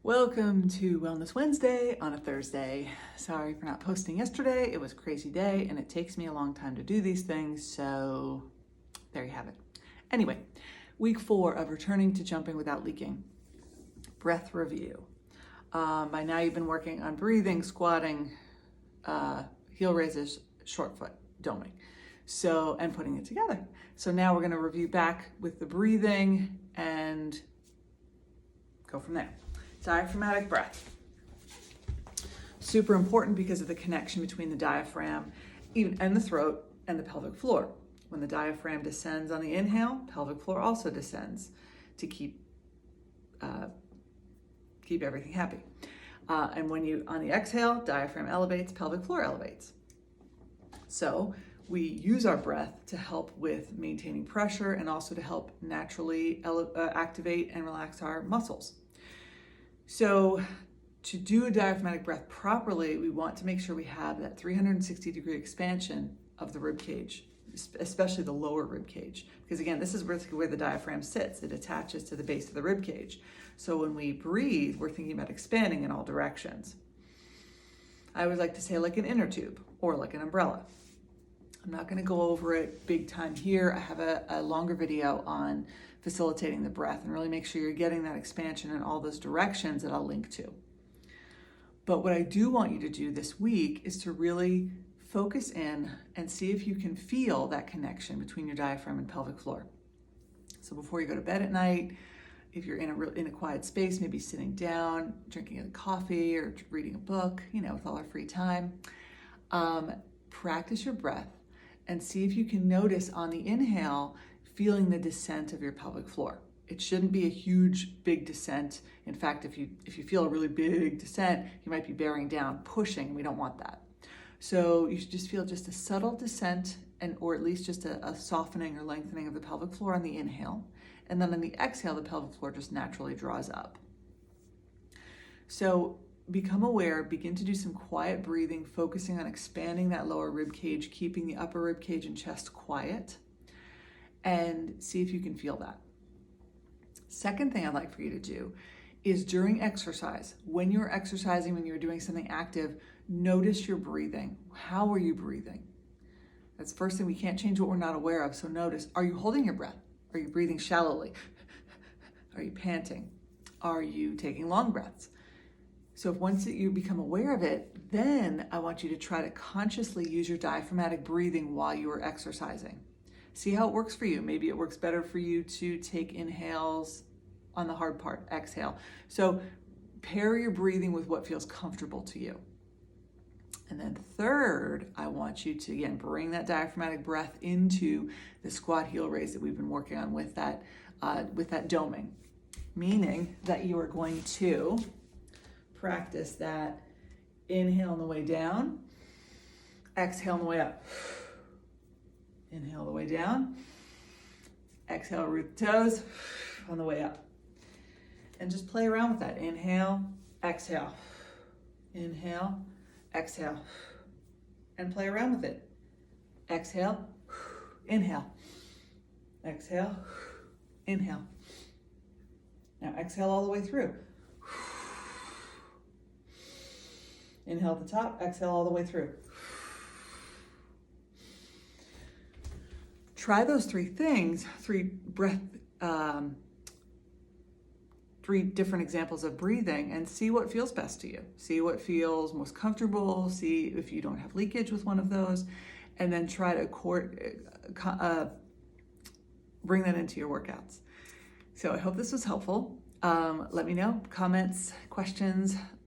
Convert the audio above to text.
Welcome to Wellness Wednesday on a Thursday. Sorry for not posting yesterday. It was a crazy day and it takes me a long time to do these things, so there you have it. Anyway, week 4 of returning to jumping without leaking. Breath review. By now you've been working on breathing, squatting, heel raises, short foot, doming. And putting it together. So now we're gonna review back with the breathing and go from there. Diaphragmatic breath. Super important because of the connection between the diaphragm and the throat and the pelvic floor. When the diaphragm descends on the inhale, pelvic floor also descends to keep everything happy. And when you, on the exhale, diaphragm elevates, pelvic floor elevates. So we use our breath to help with maintaining pressure and also to help naturally activate and relax our muscles. So to do a diaphragmatic breath properly, we want to make sure we have that 360-degree expansion of the rib cage, especially the lower rib cage. Because again, this is where the diaphragm sits. It attaches to the base of the rib cage. So when we breathe, we're thinking about expanding in all directions. I would like to say like an inner tube or like an umbrella. I'm not going to go over it big time here. I have a longer video on facilitating the breath and really make sure you're getting that expansion in all those directions that I'll link to. But what I do want you to do this week is to really focus in and see if you can feel that connection between your diaphragm and pelvic floor. So before you go to bed at night, if you're in a quiet space, maybe sitting down, drinking a coffee or reading a book, with all our free time, practice your breath and see if you can notice on the inhale, feeling the descent of your pelvic floor. It shouldn't be a huge, big descent. In fact, if you feel a really big descent, you might be bearing down, pushing. We don't want that. So you should just feel just a subtle descent or at least just a softening or lengthening of the pelvic floor on the inhale. And then on the exhale, the pelvic floor just naturally draws up. So become aware, begin to do some quiet breathing, focusing on expanding that lower rib cage, keeping the upper rib cage and chest quiet, and see if you can feel that. Second thing I'd like for you to do is during exercise, when you're exercising, when you're doing something active, notice your breathing. How are you breathing? That's the first thing. We can't change what we're not aware of. So notice, are you holding your breath? Are you breathing shallowly? Are you panting? Are you taking long breaths? So once you become aware of it, then I want you to try to consciously use your diaphragmatic breathing while you are exercising. See how it works for you. Maybe it works better for you to take inhales on the hard part, exhale. So pair your breathing with what feels comfortable to you. And then third, I want you to, again, bring that diaphragmatic breath into the squat heel raise that we've been working on with that doming, meaning that you are going to practice that inhale on the way down, exhale on the way up. Inhale the way down, exhale, root the toes on the way up. And just play around with that. Inhale, exhale, inhale, exhale, and play around with it. Exhale, inhale, exhale, inhale. Now exhale all the way through. Inhale at the top, exhale all the way through. Try those three things, three different examples of breathing, and see what feels best to you. See what feels most comfortable, see if you don't have leakage with one of those, and then try to bring that into your workouts. So I hope this was helpful. Let me know, comments, questions,